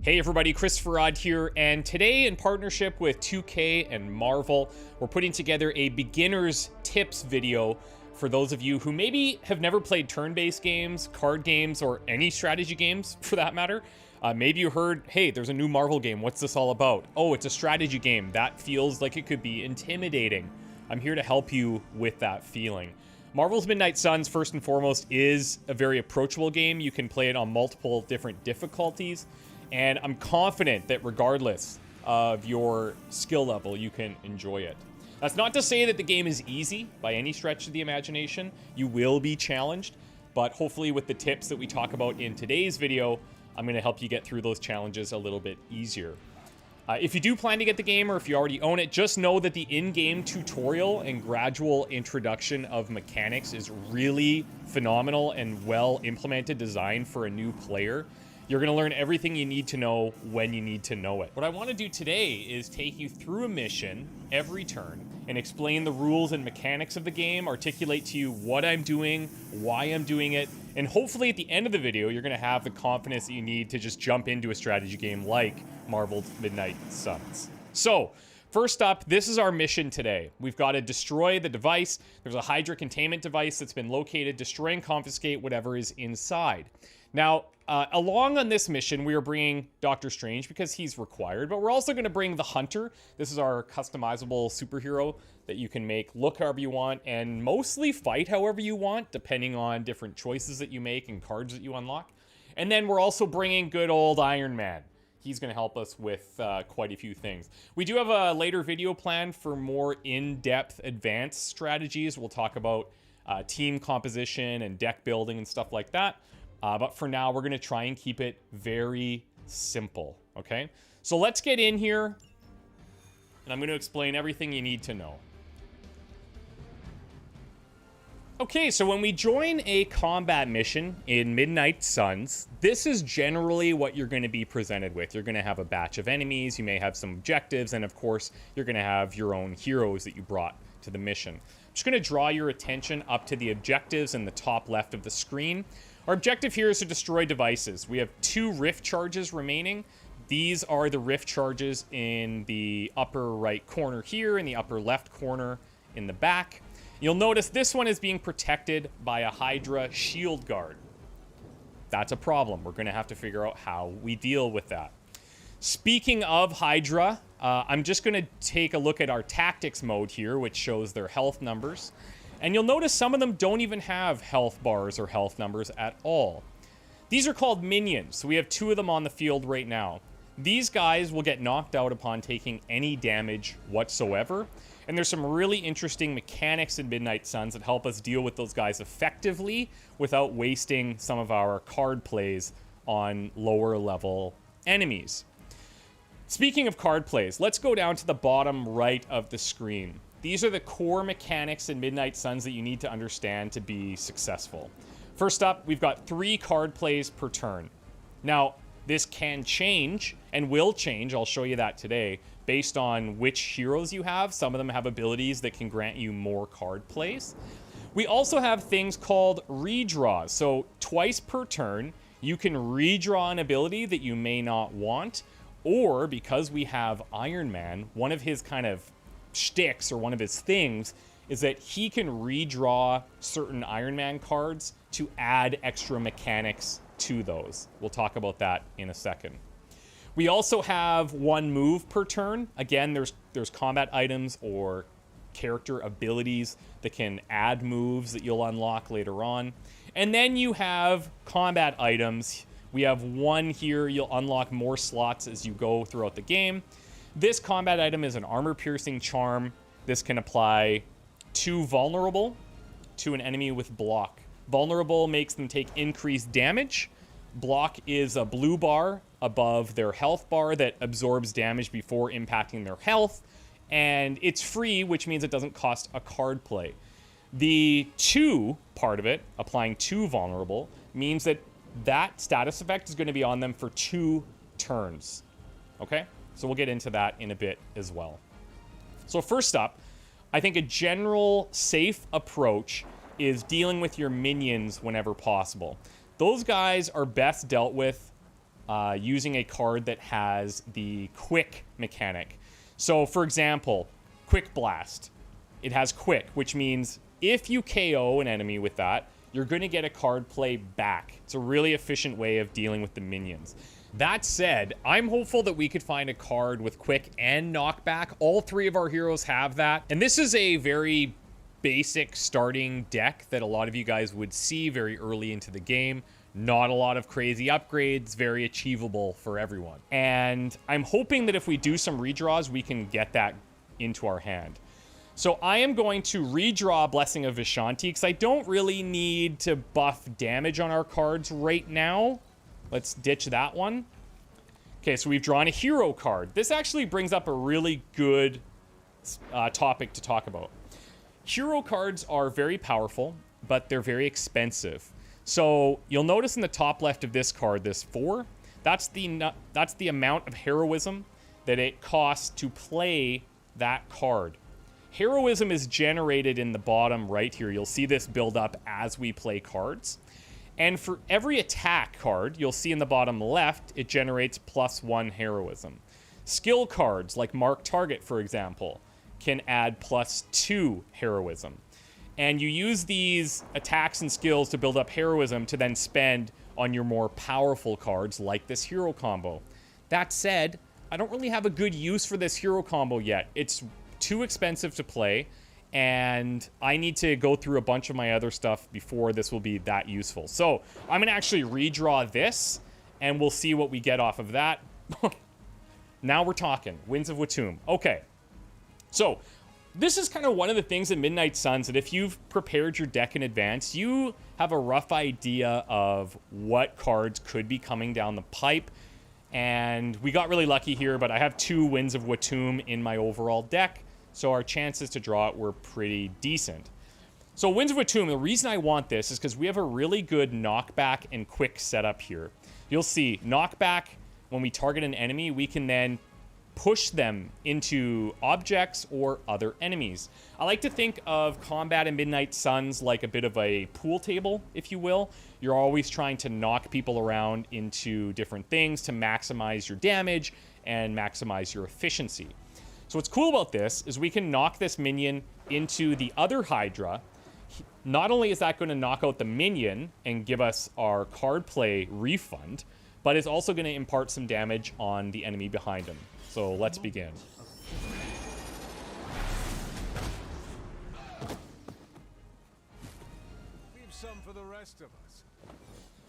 Hey everybody, Chris Farad here, and today in partnership with 2K and Marvel, we're putting together a beginner's tips video for those of you who maybe have never played turn-based games, card games, or any strategy games for that matter. Maybe you heard, hey, there's a new Marvel game, what's this all about? Oh, it's a strategy game. That feels like it could be intimidating. I'm here to help you with that feeling. Marvel's Midnight Suns, first and foremost, is a very approachable game. You can play it on multiple different difficulties. And I'm confident that regardless of your skill level, you can enjoy it. That's not to say that the game is easy by any stretch of the imagination. You will be challenged, but hopefully with the tips that we talk about in today's video, I'm going to help you get through those challenges a little bit easier. If you do plan to get the game, or if you already own it, just know that the in-game tutorial and gradual introduction of mechanics is really phenomenal and well implemented, designed for a new player. You're going to learn everything you need to know when you need to know it. What I want to do today is take you through a mission every turn and explain the rules and mechanics of the game, articulate to you what I'm doing, why I'm doing it, and hopefully at the end of the video, you're going to have the confidence that you need to just jump into a strategy game like Marvel's Midnight Suns. So, first up, this is our mission today. We've got to destroy the device. There's a Hydra containment device that's been located. Destroy and confiscate whatever is inside. Now, along on this mission, we are bringing Doctor Strange because he's required, but we're also going to bring the Hunter. This is our customizable superhero that you can make look however you want and mostly fight however you want, depending on different choices that you make and cards that you unlock. And then we're also bringing good old Iron Man. He's going to help us with quite a few things. We do have a later video planned for more in-depth advanced strategies. We'll talk about team composition and deck building and stuff like that. But for now, we're going to try and keep it very simple, okay? So let's get in here, and I'm going to explain everything you need to know. Okay, so when we join a combat mission in Midnight Suns, this is generally what you're going to be presented with. You're going to have a batch of enemies, you may have some objectives, and of course, you're going to have your own heroes that you brought to the mission. I'm just going to draw your attention up to the objectives in the top left of the screen. Our objective here is to destroy devices. We have 2 rift charges remaining. These are the rift charges in the upper right corner here, in the upper left corner in the back. You'll notice this one is being protected by a Hydra shield guard. That's a problem. We're going to have to figure out how we deal with that. Speaking of Hydra, I'm just going to take a look at our tactics mode here, which shows their health numbers. And you'll notice some of them don't even have health bars or health numbers at all. These are called minions, so we have 2 of them on the field right now. These guys will get knocked out upon taking any damage whatsoever. And there's some really interesting mechanics in Midnight Suns that help us deal with those guys effectively without wasting some of our card plays on lower level enemies. Speaking of card plays, let's go down to the bottom right of the screen. These are the core mechanics in Midnight Suns that you need to understand to be successful. First up, we've got 3 card plays per turn. Now, this can change and will change, I'll show you that today, based on which heroes you have. Some of them have abilities that can grant you more card plays. We also have things called redraws. So twice per turn, you can redraw an ability that you may not want, or because we have Iron Man, one of his kind of shticks or one of his things is that he can redraw certain Iron Man cards to add extra mechanics to those. We'll talk about that in a second. We also have 1 move per turn. Again, there's combat items or character abilities that can add moves that you'll unlock later on. And then you have combat items. We have 1 here. You'll unlock more slots as you go throughout the game. This combat item is an armor-piercing charm. This can apply to vulnerable to an enemy with block. Vulnerable makes them take increased damage. Block is a blue bar above their health bar that absorbs damage before impacting their health. And it's free, which means it doesn't cost a card play. The to part of it, applying to vulnerable, means that that status effect is going to be on them for 2 turns. Okay? So we'll get into that in a bit as well. So first up, I think a general safe approach is dealing with your minions whenever possible. Those guys are best dealt with using a card that has the quick mechanic. So, for example, Quick Blast. It has quick, which means if you KO an enemy with that, you're going to get a card play back. It's a really efficient way of dealing with the minions. That said, I'm hopeful that we could find a card with quick and knockback. All three of our heroes have that. And this is a very basic starting deck that a lot of you guys would see very early into the game. Not a lot of crazy upgrades, very achievable for everyone. And I'm hoping that if we do some redraws, we can get that into our hand. So I am going to redraw Blessing of Vishanti because I don't really need to buff damage on our cards right now. Let's ditch that one. Okay, so we've drawn a hero card. This actually brings up a really good topic to talk about. Hero cards are very powerful, but they're very expensive. So you'll notice in the top left of this card, this 4, that's the amount of heroism that it costs to play that card. Heroism is generated in the bottom right here. You'll see this build up as we play cards. And for every attack card, you'll see in the bottom left, it generates +1 heroism. Skill cards, like Mark Target, for example, can add +2 heroism. And you use these attacks and skills to build up heroism to then spend on your more powerful cards, like this hero combo. That said, I don't really have a good use for this hero combo yet. It's too expensive to play, and I need to go through a bunch of my other stuff before this will be that useful. So I'm gonna actually redraw this, and we'll see what we get off of that. Now we're talking. Winds of Watum. Okay. So this is kind of one of the things at Midnight Suns that if you've prepared your deck in advance, you have a rough idea of what cards could be coming down the pipe. And we got really lucky here, but I have 2 Winds of Watum in my overall deck, so our chances to draw it were pretty decent. So Winds of Watum, the reason I want this is because we have a really good knockback and quick setup here. You'll see knockback, when we target an enemy, we can then push them into objects or other enemies. I like to think of combat in Midnight Suns like a bit of a pool table, if you will. You're always trying to knock people around into different things to maximize your damage and maximize your efficiency. So what's cool about this is we can knock this minion into the other Hydra. Not only is that going to knock out the minion and give us our card play refund, but it's also going to impart some damage on the enemy behind him. So let's begin. Leave some for the rest of us.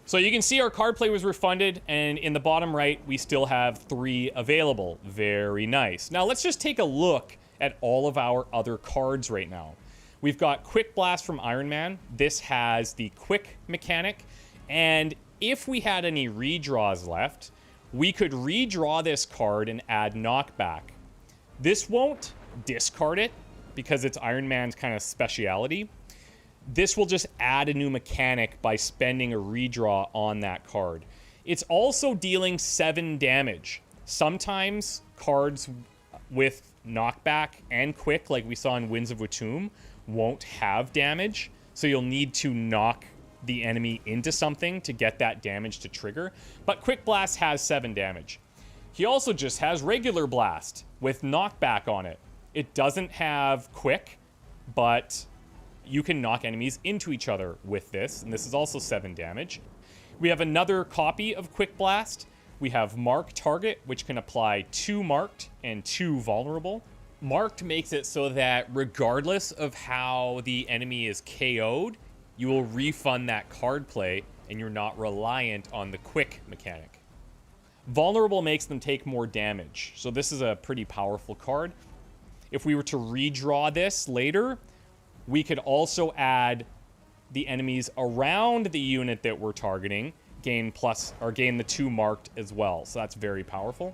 So you can see our card play was refunded, and in the bottom right, we still have 3 available. Very nice. Now let's just take a look at all of our other cards right now. We've got Quick Blast from Iron Man. This has the quick mechanic, and if we had any redraws left, we could redraw this card and add knockback. This won't discard it because it's Iron Man's kind of speciality. This will just add a new mechanic by spending a redraw on that card. It's also dealing 7 damage. Sometimes cards with knockback and quick, like we saw in Winds of Watum, won't have damage, so you'll need to knock the enemy into something to get that damage to trigger. But Quick Blast has 7 damage. He also just has regular blast with knockback on it. It doesn't have quick, but you can knock enemies into each other with this, and this is also 7 damage. We have another copy of Quick Blast. We have Mark Target, which can apply 2 marked and 2 vulnerable. Marked makes it so that regardless of how the enemy is KO'd, you will refund that card play, and you're not reliant on the quick mechanic. Vulnerable makes them take more damage, so this is a pretty powerful card. If we were to redraw this later, we could also add the enemies around the unit that we're targeting, gain the 2 marked as well, so that's very powerful.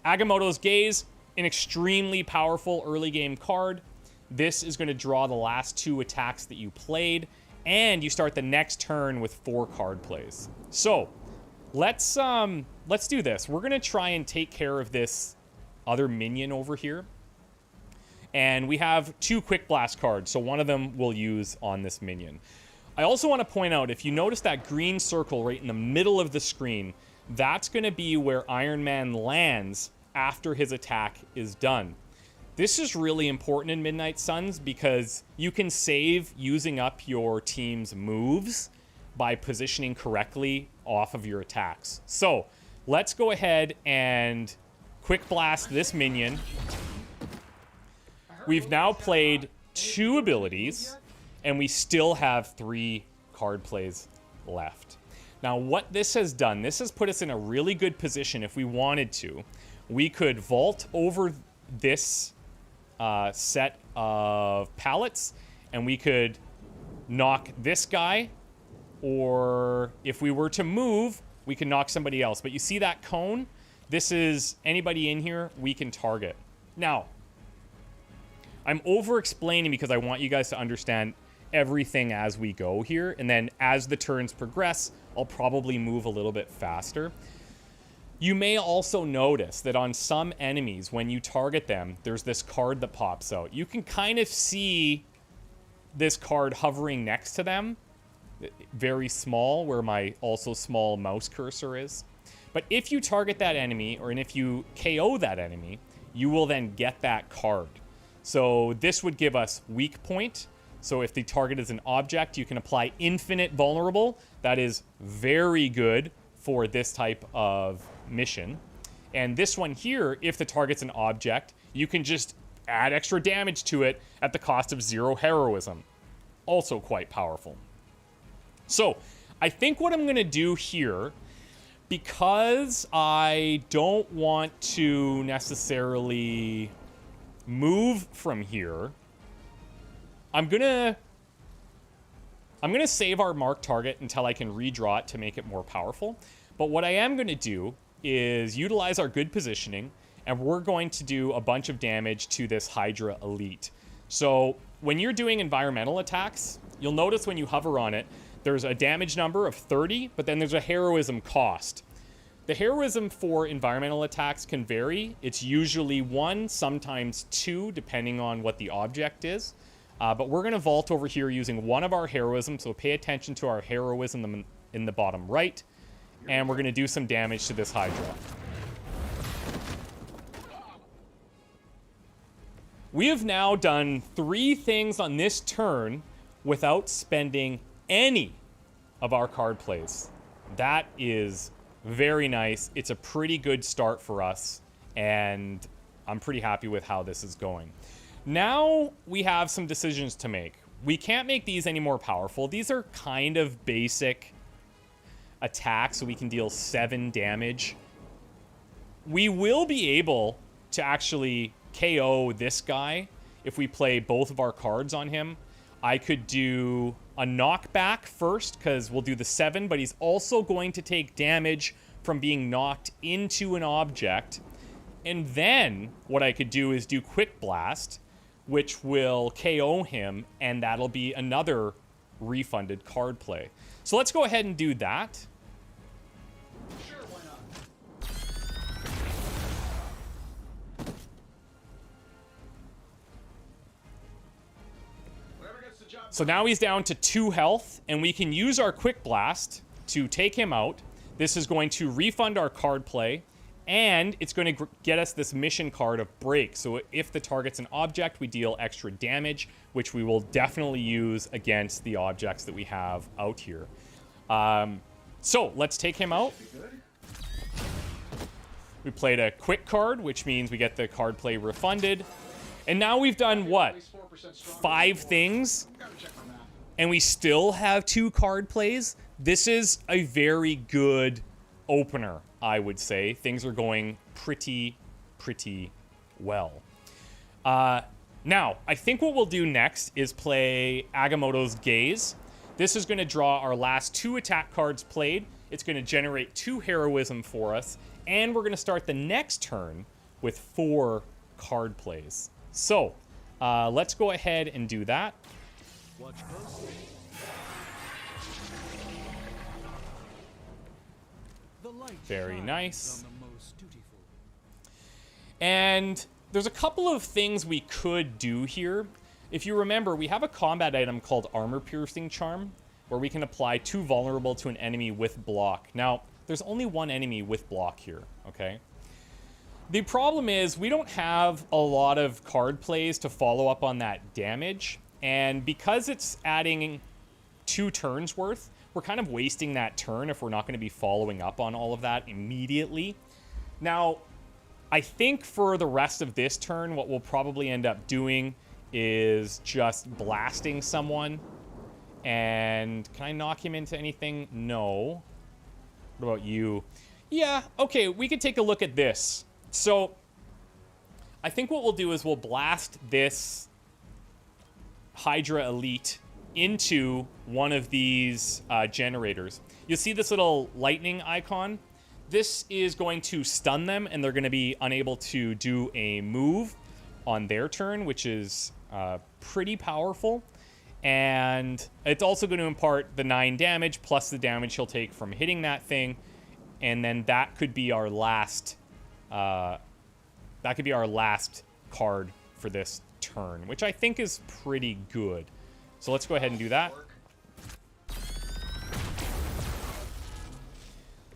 Agamotto's Gaze, an extremely powerful early game card. This is going to draw the last 2 attacks that you played, and you start the next turn with 4 card plays. So let's do this. We're gonna try and take care of this other minion over here, and we have 2 Quick Blast cards, so one of them we'll use on this minion. I also want to point out, if you notice that green circle right in the middle of the screen, that's going to be where Iron Man lands after his attack is done. This is really important in Midnight Suns because you can save using up your team's moves by positioning correctly off of your attacks. So let's go ahead and quick blast this minion. We've now played 2 abilities, and we still have 3 card plays left. Now, what this has done, this has put us in a really good position. If we wanted to, we could vault over this set of pallets, and we could knock this guy, or if we were to move, we can knock somebody else. But you see that cone? This is anybody in here we can target. Now, I'm over-explaining because I want you guys to understand everything as we go here, and then as the turns progress, I'll probably move a little bit faster. You may also notice that on some enemies, when you target them, there's this card that pops out. You can kind of see this card hovering next to them, very small, where my also small mouse cursor is. But if you target that enemy, or if you KO that enemy, you will then get that card. So this would give us weak point. So if the target is an object, you can apply infinite vulnerable. That is very good for this type of mission. And this one here, if the target's an object, you can just add extra damage to it at the cost of 0 heroism. Also quite powerful. So I think what I'm going to do here, because I don't want to necessarily move from here, I'm gonna save our marked target until I can redraw it to make it more powerful. But what I am gonna do is utilize our good positioning, and we're going to do a bunch of damage to this Hydra Elite. So when you're doing environmental attacks, you'll notice when you hover on it, there's a damage number of 30, but then there's a heroism cost. The heroism for environmental attacks can vary. It's usually 1, sometimes 2, depending on what the object is. But we're going to vault over here using 1 of our heroism, so pay attention to our heroism in the bottom right. And we're going to do some damage to this Hydra. We have now done 3 things on this turn without spending any of our card plays. That is very nice. It's a pretty good start for us, and I'm pretty happy with how this is going. Now we have some decisions to make. We can't make these any more powerful. These are kind of basic attacks, so we can deal 7 damage. We will be able to actually KO this guy if we play both of our cards on him. I could do a knockback first, because we'll do the 7, but he's also going to take damage from being knocked into an object. And then what I could do is do Quick Blast, which will KO him, and that'll be another refunded card play. So let's go ahead and do that. Sure, why not? So now he's down to 2 health, and we can use our Quick Blast to take him out. This is going to refund our card play, and it's going to get us this mission card of Break. So if the target's an object, we deal extra damage, which we will definitely use against the objects that we have out here. So let's take him out. We played a quick card, which means we get the card play refunded. And now we've done what? 5 things, and we still have 2 card plays. This is a very good opener, I would say. Things are going pretty well. Now, I think what we'll do next is play Agamotto's Gaze. This is going to draw our last 2 attack cards played. It's going to generate 2 heroism for us, and we're going to start the next turn with 4 card plays. So, let's go ahead and do that. Watch closely. The light Very shines nice. on the most dutiful. And there's a couple of things we could do here. If you remember, we have a combat item called Armor Piercing Charm, where we can apply 2 vulnerable to an enemy with block. Now, there's only one enemy with block here, okay? The problem is we don't have a lot of card plays to follow up on that damage, and because it's adding 2 turns worth, we're kind of wasting that turn if we're not going to be following up on all of that immediately. Now, I think for the rest of this turn, what we'll probably end up doing is just blasting someone. And can I knock him into anything? No. What about you? Yeah, okay, we could take a look at this. So, I think what we'll do is we'll blast this Hydra Elite into one of these generators. You'll see this little lightning icon. This is going to stun them, and they're going to be unable to do a move on their turn, which is pretty powerful. And it's also going to impart the 9 damage plus the damage he'll take from hitting that thing. And then that could be our last card for this turn, which I think is pretty good. So let's go ahead and do that.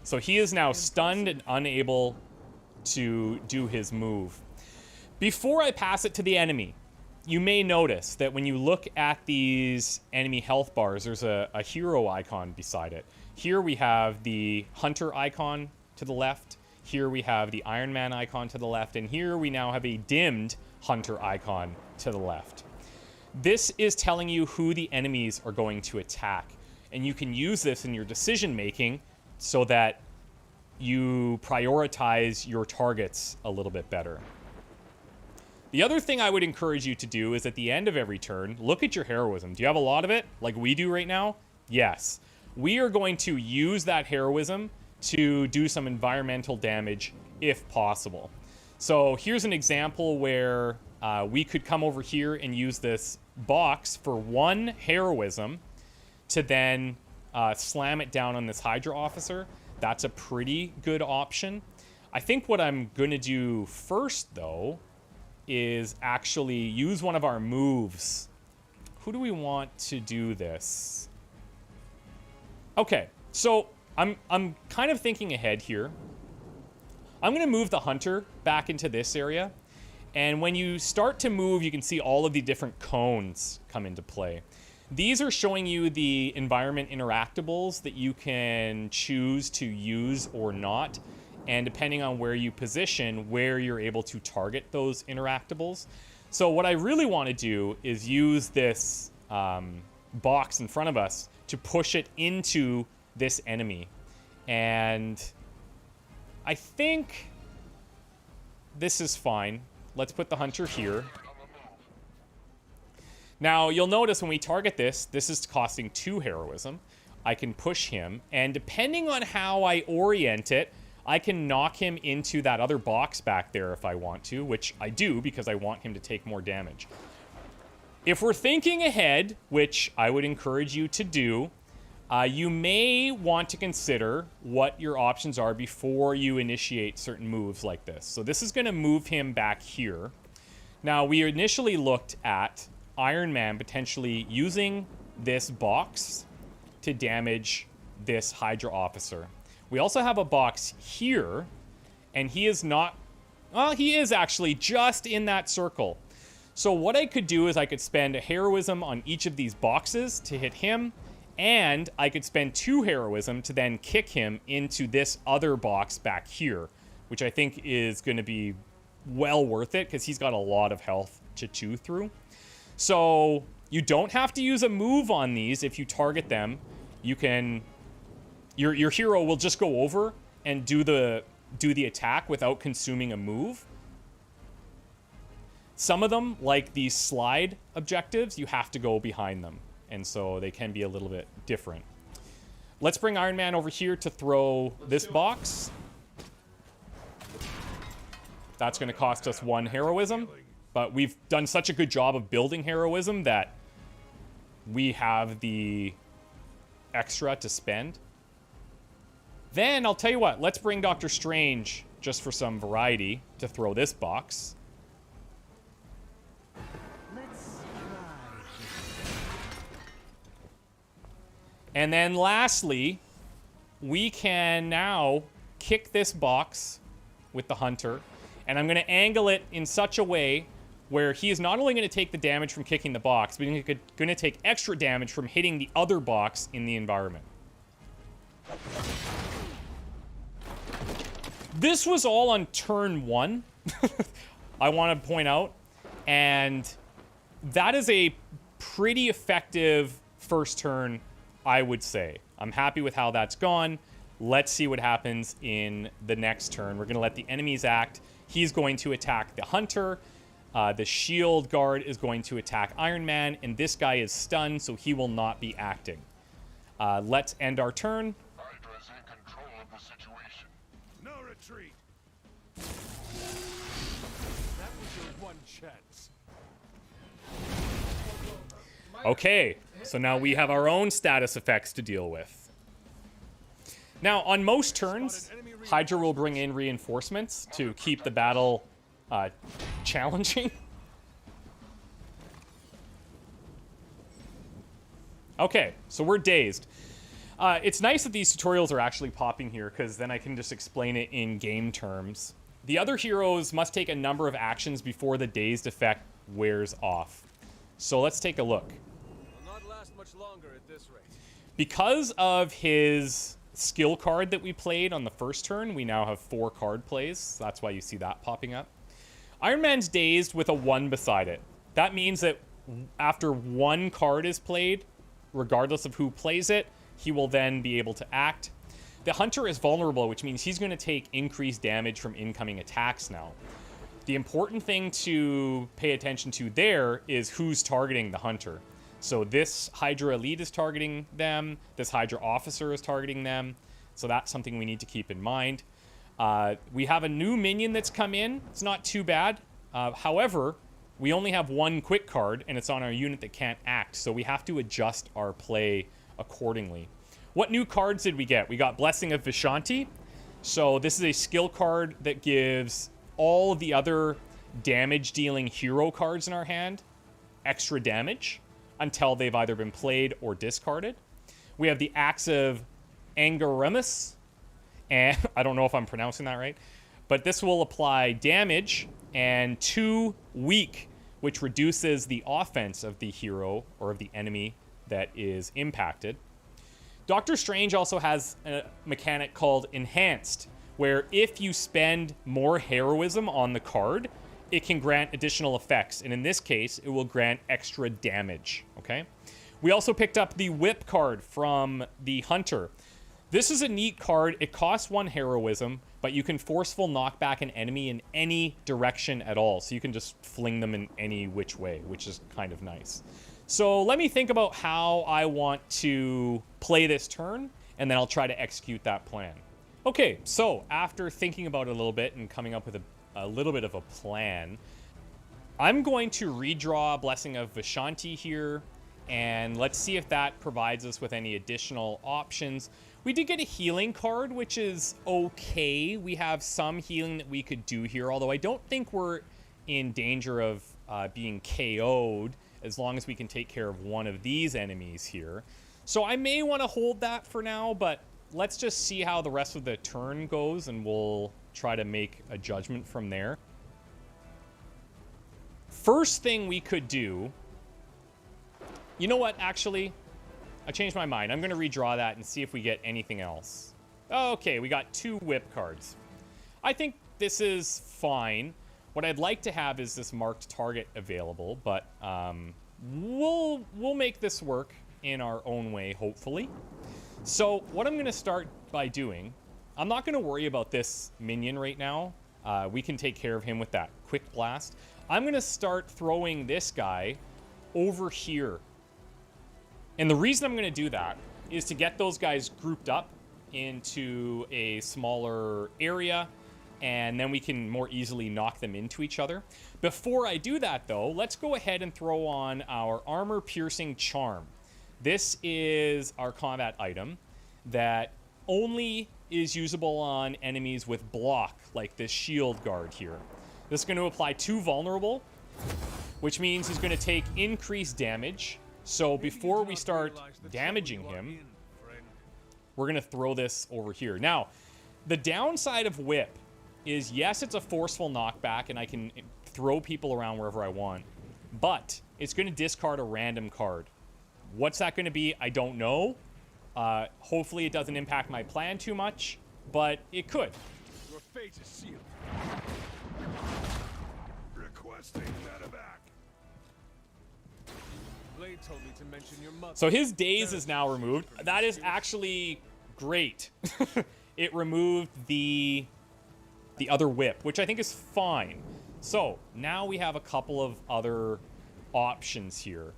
So he is now stunned and unable to do his move. Before I pass it to the enemy, you may notice that when you look at these enemy health bars, there's a hero icon beside it. Here we have the Hunter icon to the left. Here we have the Iron Man icon to the left. And here we now have a dimmed Hunter icon to the left. This is telling you who the enemies are going to attack. And you can use this in your decision making so that you prioritize your targets a little bit better. The other thing I would encourage you to do is at the end of every turn, look at your heroism. Do you have a lot of it, like we do right now? Yes. We are going to use that heroism to do some environmental damage if possible. So here's an example where we could come over here and use this box for 1 heroism to then slam it down on this Hydra officer. That's a pretty good option. I think what I'm going to do first, though, is actually use one of our moves. Who do we want to do this? Okay, so I'm kind of thinking ahead here. I'm going to move the Hunter back into this area. And when you start to move, you can see all of the different cones come into play. These are showing you the environment interactables that you can choose to use or not. And depending on where you position, where you're able to target those interactables. So what I really want to do is use this box in front of us to push it into this enemy. And I think this is fine. Let's put the Hunter here. Now, you'll notice when we target this, this is costing 2 heroism. I can push him, and depending on how I orient it, I can knock him into that other box back there if I want to, which I do because I want him to take more damage. If we're thinking ahead, which I would encourage you to do, you may want to consider what your options are before you initiate certain moves like this. So this is going to move him back here. Now, we initially looked at Iron Man potentially using this box to damage this Hydra officer. We also have a box here, and he is not... Well, he is actually just in that circle. So what I could do is I could spend a heroism on each of these boxes to hit him, and I could spend 2 heroism to then kick him into this other box back here, which I think is going to be well worth it because he's got a lot of health to chew through. So you don't have to use a move on these if you target them. You can... Your hero will just go over and do the attack without consuming a move. Some of them, like these slide objectives, you have to go behind them. And so they can be a little bit different. Let's bring Iron Man over here to throw this box. That's going to cost us 1 heroism. But we've done such a good job of building heroism that we have the extra to spend. Then, I'll tell you what, let's bring Doctor Strange, just for some variety, to throw this box. Let's try. And then lastly, we can now kick this box with the hunter, and I'm going to angle it in such a way where he is not only going to take the damage from kicking the box, but he's going to take extra damage from hitting the other box in the environment. This was all on turn 1, I want to point out, and that is a pretty effective first turn, I would say. I'm happy with how that's gone. Let's see what happens in the next turn. We're going to let the enemies act. He's going to attack the hunter. The shield guard is going to attack Iron Man, and this guy is stunned, so he will not be acting. Let's end our turn. Hydra's in control of the situation. No retreat. That was your one chance. Okay, so now we have our own status effects to deal with. Now, on most turns, Hydra will bring in reinforcements to keep the battle challenging. Okay, so we're dazed. It's nice that these tutorials are actually popping here, because then I can just explain it in game terms. The other heroes must take a number of actions before the dazed effect wears off. So let's take a look. Will not last much longer at this rate. Because of his skill card that we played on the first turn, we now have 4 card plays. That's why you see that popping up. Iron Man's dazed with a 1 beside it. That means that after 1 card is played, regardless of who plays it, he will then be able to act. The Hunter is vulnerable, which means he's going to take increased damage from incoming attacks now. The important thing to pay attention to there is who's targeting the Hunter. So this Hydra Elite is targeting them. This Hydra Officer is targeting them. So that's something we need to keep in mind. We have a new minion that's come in. It's not too bad. However, we only have 1 quick card, and it's on our unit that can't act. So we have to adjust our play accordingly. What new cards did we get? We got Blessing of Vishanti. So this is a skill card that gives all of the other damage-dealing hero cards in our hand extra damage until they've either been played or discarded. We have the Axe of Angaramus, and I don't know if I'm pronouncing that right, but this will apply damage and 2 weak, which reduces the offense of the hero or of the enemy that is impacted. Doctor Strange also has a mechanic called Enhanced, where if you spend more heroism on the card, it can grant additional effects, and in this case, it will grant extra damage, okay? We also picked up the Whip card from the Hunter. This is a neat card. It costs 1 heroism, but you can forceful knock back an enemy in any direction at all, so you can just fling them in any which way, which is kind of nice. So let me think about how I want to play this turn, and then I'll try to execute that plan. Okay, so after thinking about it a little bit and coming up with a little bit of a plan, I'm going to redraw Blessing of Vishanti here, and let's see if that provides us with any additional options. We did get a healing card, which is okay. We have some healing that we could do here, although I don't think we're in danger of being KO'd as long as we can take care of one of these enemies here. So I may want to hold that for now, but let's just see how the rest of the turn goes, and we'll try to make a judgment from there. First thing we could do... You know what, actually? I changed my mind. I'm going to redraw that and see if we get anything else. Okay, we got 2 whip cards. I think this is fine. What I'd like to have is this marked target available, but we'll make this work in our own way, hopefully. So what I'm going to start by doing, I'm not going to worry about this minion right now. We can take care of him with that quick blast. I'm going to start throwing this guy over here. And the reason I'm going to do that is to get those guys grouped up into a smaller area, and then we can more easily knock them into each other. Before I do that, though, let's go ahead and throw on our armor-piercing charm. This is our combat item that only is usable on enemies with block, like this shield guard here. This is going to apply 2 vulnerable, which means he's going to take increased damage. So before we start damaging him, we're going to throw this over here. Now, the downside of whip is, yes, it's a forceful knockback, and I can throw people around wherever I want, but it's going to discard a random card. What's that going to be? I don't know. Hopefully it doesn't impact my plan too much, but it could. Your fate is sealed. Requesting medevac. Blade told me to mention your mother. So his daze is now removed. That is actually great. It removed the other whip, which I think is fine. So now we have a couple of other options here.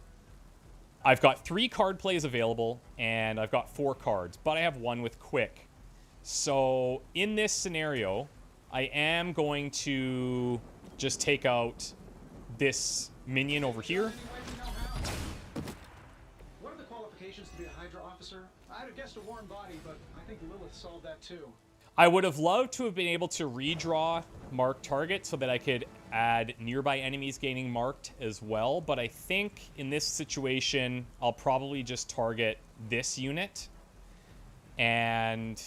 I've got 3 card plays available, and I've got 4 cards, but I have 1 with quick. So in this scenario, I am going to just take out this minion over here. What are the qualifications to be a Hydra officer? I'd have guessed a warm body, but I think Lilith solved that too. I would have loved to have been able to redraw marked target so that I could add nearby enemies gaining marked as well, but I think in this situation, I'll probably just target this unit, and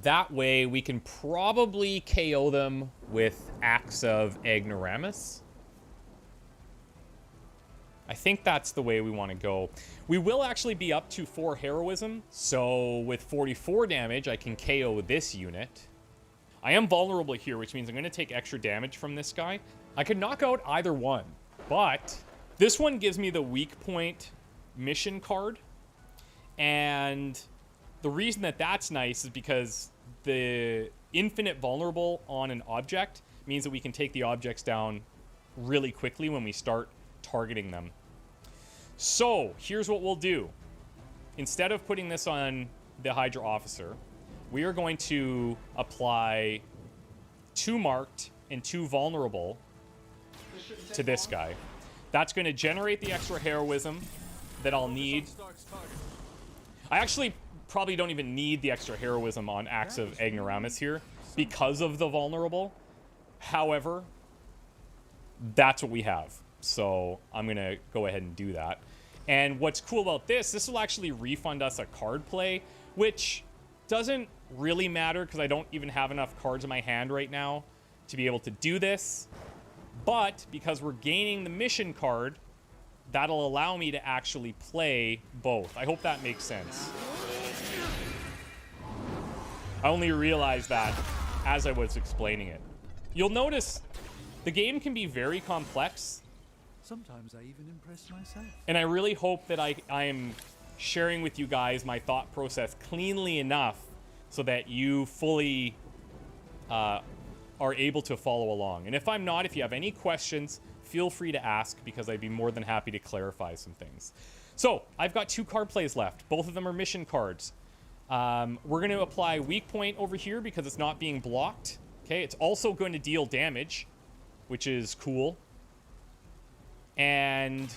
that way we can probably KO them with Axe of Ignoramus. I think that's the way we want to go. We will actually be up to 4 heroism, so with 44 damage, I can KO this unit. I am vulnerable here, which means I'm going to take extra damage from this guy. I could knock out either one, but this one gives me the weak point mission card, and the reason that that's nice is because the infinite vulnerable on an object means that we can take the objects down really quickly when we start targeting them. So here's what we'll do. Instead of putting this on the Hydra officer, we are going to apply 2 marked and 2 vulnerable to this guy. That's going to generate the extra heroism that I'll need. I actually probably don't even need the extra heroism on Axe of Ignoramus here because of the vulnerable. However, that's what we have. So I'm going to go ahead and do that. And what's cool about this will actually refund us a card play, which doesn't really matter because I don't even have enough cards in my hand right now to be able to do this. But because we're gaining the mission card, that'll allow me to actually play both. I hope that makes sense. I only realized that as I was explaining it. You'll notice the game can be very complex. Sometimes I even impress myself. And I really hope that I am sharing with you guys my thought process cleanly enough so that you fully are able to follow along. And if I'm not, if you have any questions, feel free to ask because I'd be more than happy to clarify some things. So I've got 2 card plays left. Both of them are mission cards. We're going to apply weak point over here because it's not being blocked. Okay, it's also going to deal damage, which is cool. And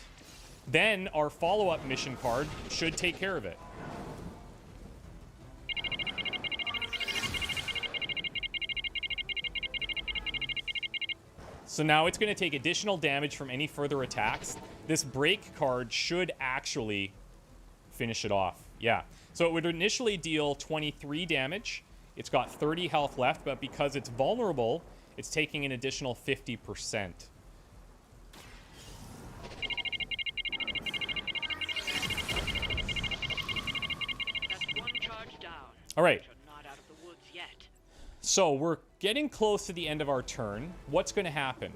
then our follow-up mission card should take care of it. So now it's going to take additional damage from any further attacks. This break card should actually finish it off. Yeah. So it would initially deal 23 damage. It's got 30 health left, but because it's vulnerable, it's taking an additional 50%. All right. So we're getting close to the end of our turn. What's going to happen?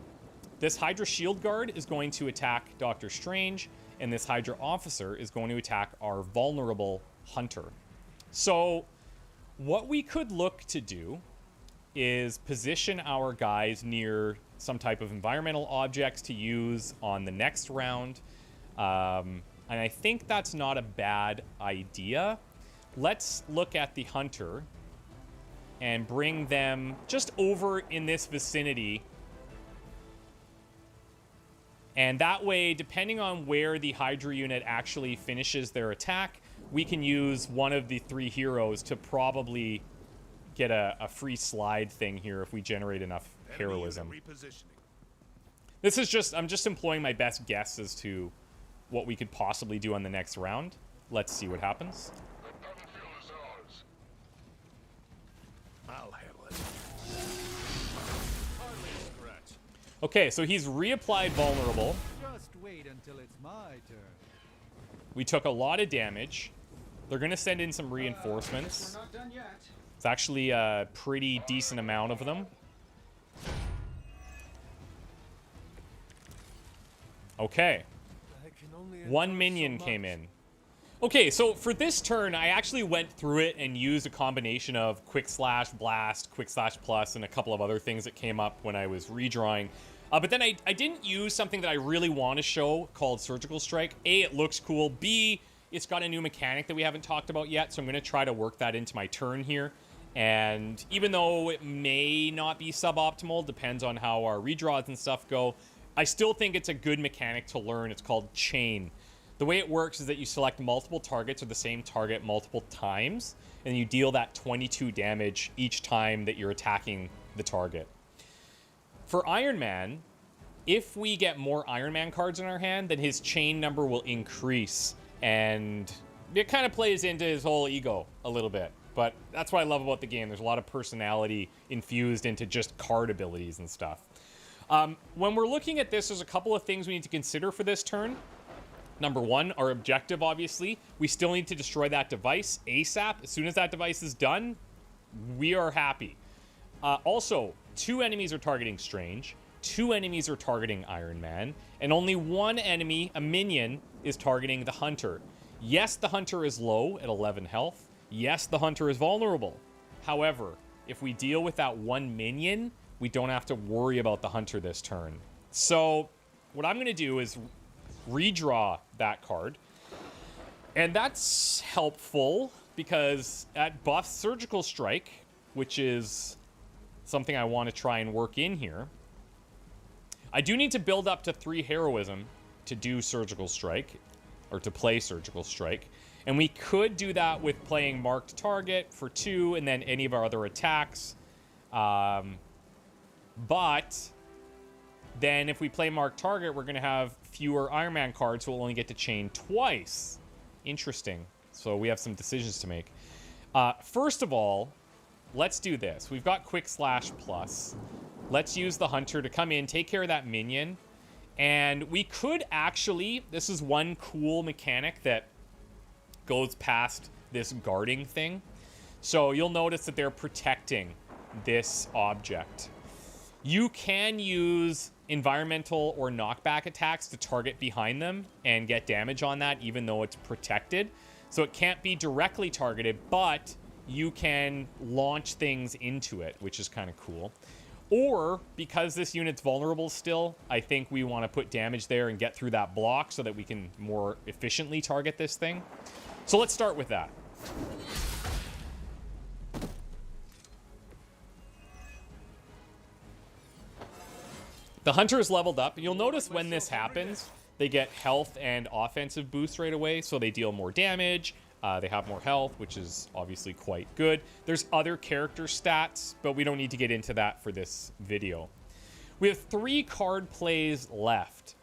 This Hydra Shield Guard is going to attack Doctor Strange, and this Hydra Officer is going to attack our vulnerable Hunter. So what we could look to do is position our guys near some type of environmental objects to use on the next round. And I think that's not a bad idea. Let's look at the Hunter and bring them just over in this vicinity. And that way, depending on where the Hydra unit actually finishes their attack, we can use one of the 3 heroes to probably get a free slide thing here if we generate enough heroism. This is just, I'm just employing my best guess as to what we could possibly do on the next round. Let's see what happens. The battlefield is ours. Okay, so he's reapplied vulnerable. Just wait until it's my turn. We took a lot of damage. They're going to send in some Guess reinforcements. we're not done yet. It's actually a pretty decent amount of them. Okay. I can only One endure minion so came much. in. Okay, so for this turn, I actually went through it and used a combination of quick slash blast, quick slash plus, and a couple of other things that came up when I was redrawing. But then I didn't use something that I really want to show called Surgical Strike. A, it looks cool. B, it's got a new mechanic that we haven't talked about yet, so I'm going to try to work that into my turn here. And even though it may not be suboptimal, depends on how our redraws and stuff go, I still think it's a good mechanic to learn. It's called Chain. The way it works is that you select multiple targets or the same target multiple times, and you deal that 22 damage each time that you're attacking the target. For Iron Man, if we get more Iron Man cards in our hand, then his chain number will increase, and it kind of plays into his whole ego a little bit. But that's what I love about the game. There's a lot of personality infused into just card abilities and stuff. When we're looking at this, there's a couple of things we need to consider for this turn. Number one, our objective, obviously. We still need to destroy that device ASAP. As soon as that device is done, we are happy. Also, 2 enemies are targeting Strange, 2 enemies are targeting Iron Man, and only 1 enemy, a minion, is targeting the Hunter. Yes, the Hunter is low at 11 health. Yes, the Hunter is vulnerable. However, if we deal with that 1 minion, we don't have to worry about the Hunter this turn. So, what I'm going to do is redraw that card. And that's helpful because at buff Surgical Strike, which is something I want to try and work in here, I do need to build up to 3 heroism to do Surgical Strike, or to play Surgical Strike. And we could do that with playing Marked Target for 2 and then any of our other attacks. But then if we play Marked Target, we're going to have fewer Iron Man cards, so we'll only get to chain twice. Interesting. So we have some decisions to make. First of all, let's do this. We've got Quick Slash Plus. Let's use the Hunter to come in, take care of that minion. And we could actually, this is one cool mechanic that goes past this guarding thing. So you'll notice that they're protecting this object. You can use environmental or knockback attacks to target behind them and get damage on that even though it's protected. So it can't be directly targeted, but you can launch things into it, which is kind of cool. Or, because this unit's vulnerable still, I think we want to put damage there and get through that block so that we can more efficiently target this thing. So let's start with that. The Hunter is leveled up. You'll notice when this happens, they get health and offensive boosts right away, so they deal more damage. They have more health, which is obviously quite good. There's other character stats, but we don't need to get into that for this video. We have 3 card plays left.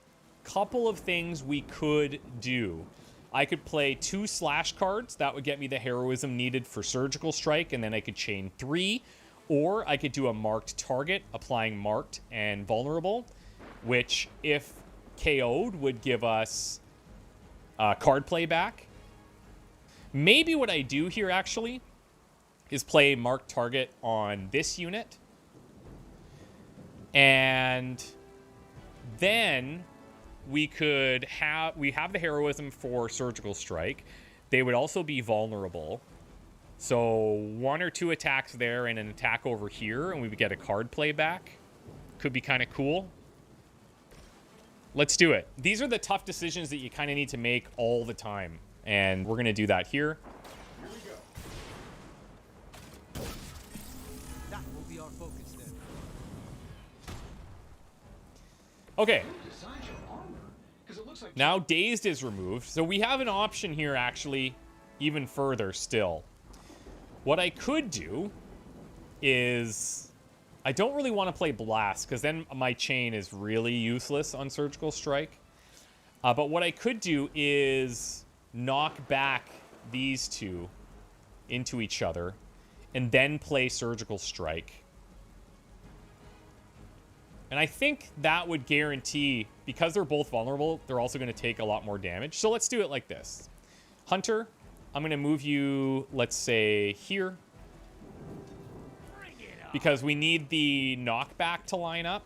Couple of things we could do. I could play 2 slash cards. That would get me the heroism needed for Surgical Strike, and then I could chain 3. Or I could do a marked target, applying marked and vulnerable, which, if KO'd, would give us card play back. Maybe what I do here, actually, is play marked target on this unit. And then we have the heroism for Surgical Strike. They would also be vulnerable. So 1 or 2 attacks there and an attack over here, and we would get a card play back. Could be kind of cool. Let's do it. These are the tough decisions that you kind of need to make all the time. And we're going to do that here. Here we go. That will be our focus then. Okay. Who designed your armor? 'Cause it looks like Now Dazed is removed. So we have an option here, actually, even further still. What I could do is... I don't really want to play Blast, because then my chain is really useless on Surgical Strike. But what I could do is knock back these 2 into each other, and then play Surgical Strike. And I think that would guarantee, because they're both vulnerable, they're also going to take a lot more damage. So let's do it like this. Hunter, I'm going to move you, let's say, here. Because we need the knockback to line up.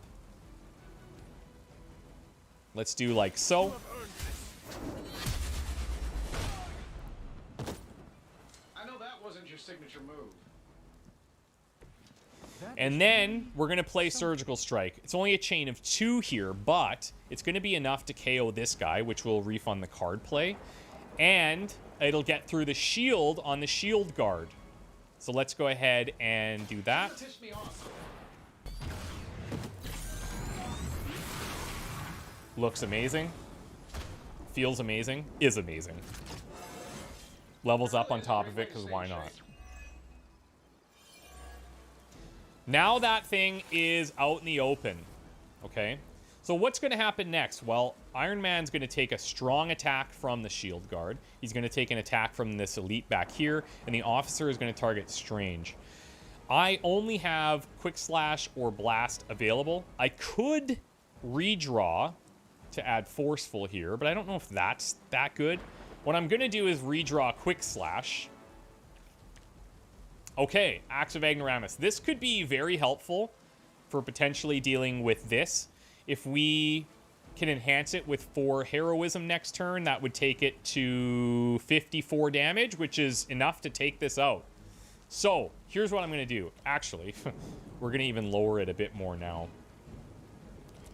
Let's do like so. I know that wasn't your signature move. And then we're going to play Surgical Strike. It's only a chain of 2 here, but it's going to be enough to KO this guy, which will refund the card play. And it'll get through the shield on the shield guard. So let's go ahead and do that. Pissed me off. Looks amazing. Feels amazing. Is amazing. Levels up on top of it, because why not? Now that thing is out in the open. Okay? So what's going to happen next? Well, Iron Man's going to take a strong attack from the shield guard. He's going to take an attack from this elite back here. And the officer is going to target Strange. I only have Quick Slash or Blast available. I could redraw to add Forceful here, but I don't know if that's that good. What I'm going to do is redraw Quick Slash. Okay, Axe of Ignoramus. This could be very helpful for potentially dealing with this. If we can enhance it with 4 Heroism next turn, that would take it to 54 damage, which is enough to take this out. So, here's what I'm going to do. Actually, we're going to even lower it a bit more now.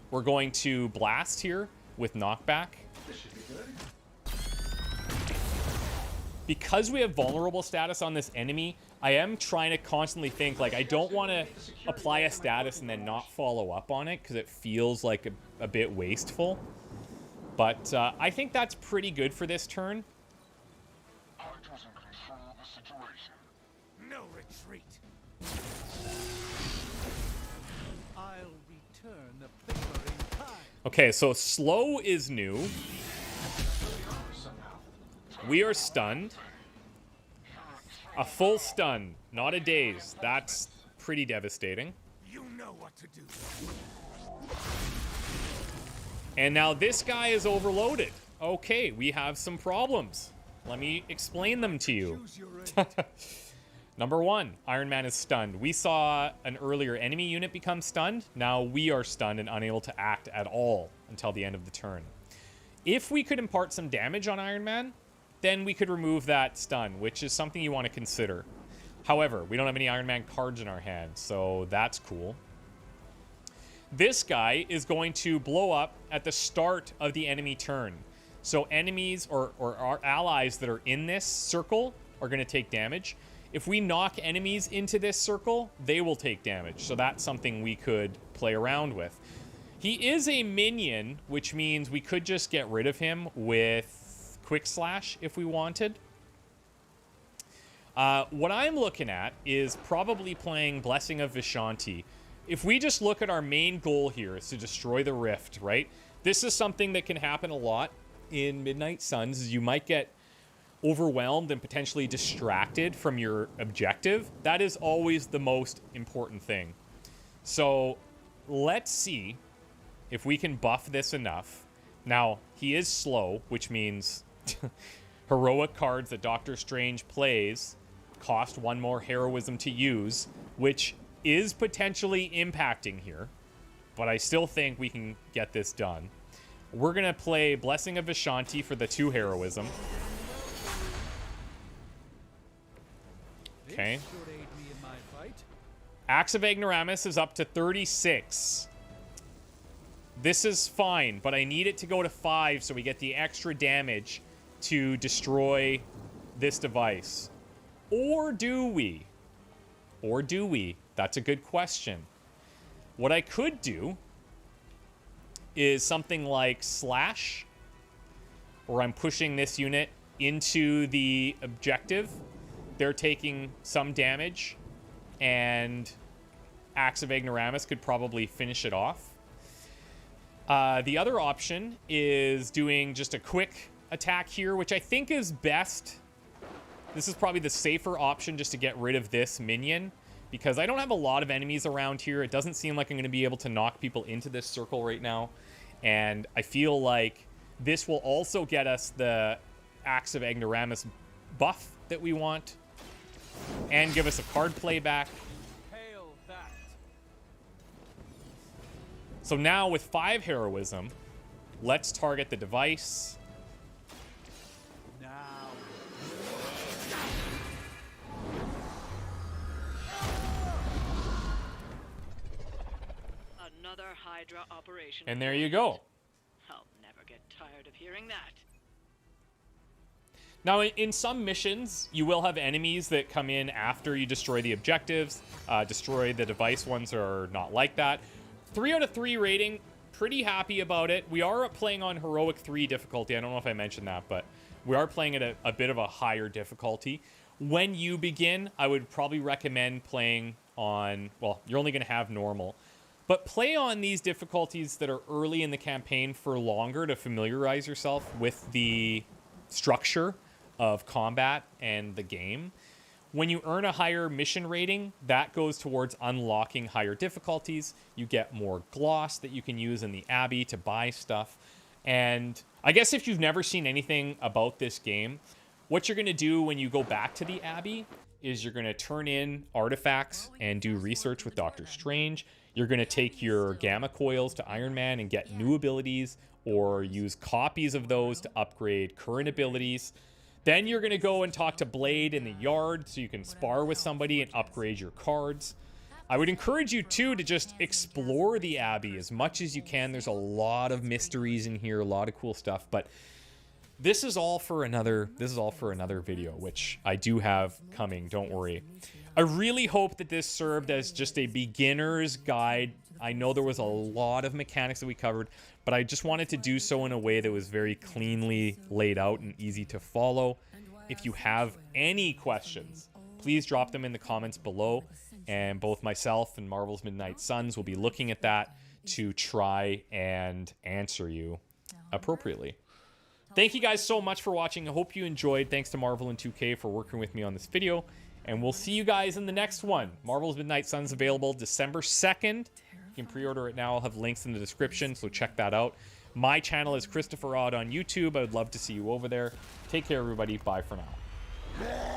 We're going to Blast here with Knockback. This should be good. Because we have vulnerable status on this enemy, I am trying to constantly think, like, I don't want to apply a status and then not follow up on it, because it feels like a bit wasteful. But I think that's pretty good for this turn. Hydra's in control of the situation. No retreat. I'll return the favor in time. Okay, so slow is new. We are stunned. A full stun, not a daze. That's pretty devastating. You know what to do. And now this guy is overloaded. Okay, we have some problems. Let me explain them to you. Choose your aim. Number 1, Iron Man is stunned. We saw an earlier enemy unit become stunned. Now we are stunned and unable to act at all until the end of the turn. If we could impart some damage on Iron Man, then we could remove that stun, which is something you want to consider. However, we don't have any Iron Man cards in our hand, so that's cool. This guy is going to blow up at the start of the enemy turn. So enemies or our allies that are in this circle are going to take damage. If we knock enemies into this circle, they will take damage. So that's something we could play around with. He is a minion, which means we could just get rid of him with Quick Slash if we wanted. What I'm looking at is probably playing Blessing of Vishanti. If we just look at our main goal here is to destroy the rift, right? This is something that can happen a lot in Midnight Suns. Is you might get overwhelmed and potentially distracted from your objective. That is always the most important thing. So let's see if we can buff this enough. Now, he is slow, which means heroic cards that Doctor Strange plays cost 1 more heroism to use, which is potentially impacting here, but I still think we can get this done. We're going to play Blessing of Vishanti for the 2 heroism. Okay. This should aid me in my fight. Axe of Ignoramus is up to 36. This is fine, but I need it to go to 5 so we get the extra damage to destroy this device. Or do we? Or do we? That's a good question. What I could do is something like Slash, where I'm pushing this unit into the objective. They're taking some damage, and Axe of Ignoramus could probably finish it off. The other option is doing just a quick attack here, which I think is best. This is probably the safer option just to get rid of this minion, because I don't have a lot of enemies around here. It doesn't seem like I'm going to be able to knock people into this circle right now. And I feel like this will also get us the Axe of Ignoramus buff that we want and give us a card play back. Hail that. So now with 5 heroism, let's target the device. Now. Another Hydra operation. And there you go. I'll never get tired of hearing that. Now, in some missions, you will have enemies that come in after you destroy the objectives. Destroy the device ones are not like that. 3 out of 3 rating. Pretty happy about it. We are playing on Heroic 3 difficulty. I don't know if I mentioned that, but we are playing at a bit of a higher difficulty. When you begin, I would probably recommend playing on, well, you're only going to have normal. But play on these difficulties that are early in the campaign for longer to familiarize yourself with the structure of combat and the game. When you earn a higher mission rating, that goes towards unlocking higher difficulties. You get more gloss that you can use in the Abbey to buy stuff. And I guess if you've never seen anything about this game, what you're going to do when you go back to the Abbey is you're going to turn in artifacts and do research with Doctor Strange. You're going to take your gamma coils to Iron Man and get new abilities, or use copies of those to upgrade current abilities. Then you're going to go and talk to Blade in the yard so you can spar with somebody and upgrade your cards. I would encourage you, too, to just explore the Abbey as much as you can. There's a lot of mysteries in here, a lot of cool stuff, but this is all for another video, which I do have coming, don't worry. I really hope that this served as just a beginner's guide. I know there was a lot of mechanics that we covered, but I just wanted to do so in a way that was very cleanly laid out and easy to follow. If you have any questions, please drop them in the comments below, and both myself and Marvel's Midnight Suns will be looking at that to try and answer you appropriately. Thank you guys so much for watching. I hope you enjoyed. Thanks to Marvel and 2K for working with me on this video. And we'll see you guys in the next one. Marvel's Midnight Suns available December 2nd. You can pre-order it now. I'll have links in the description, so check that out. My channel is Christopher Odd on YouTube. I would love to see you over there. Take care, everybody. Bye for now.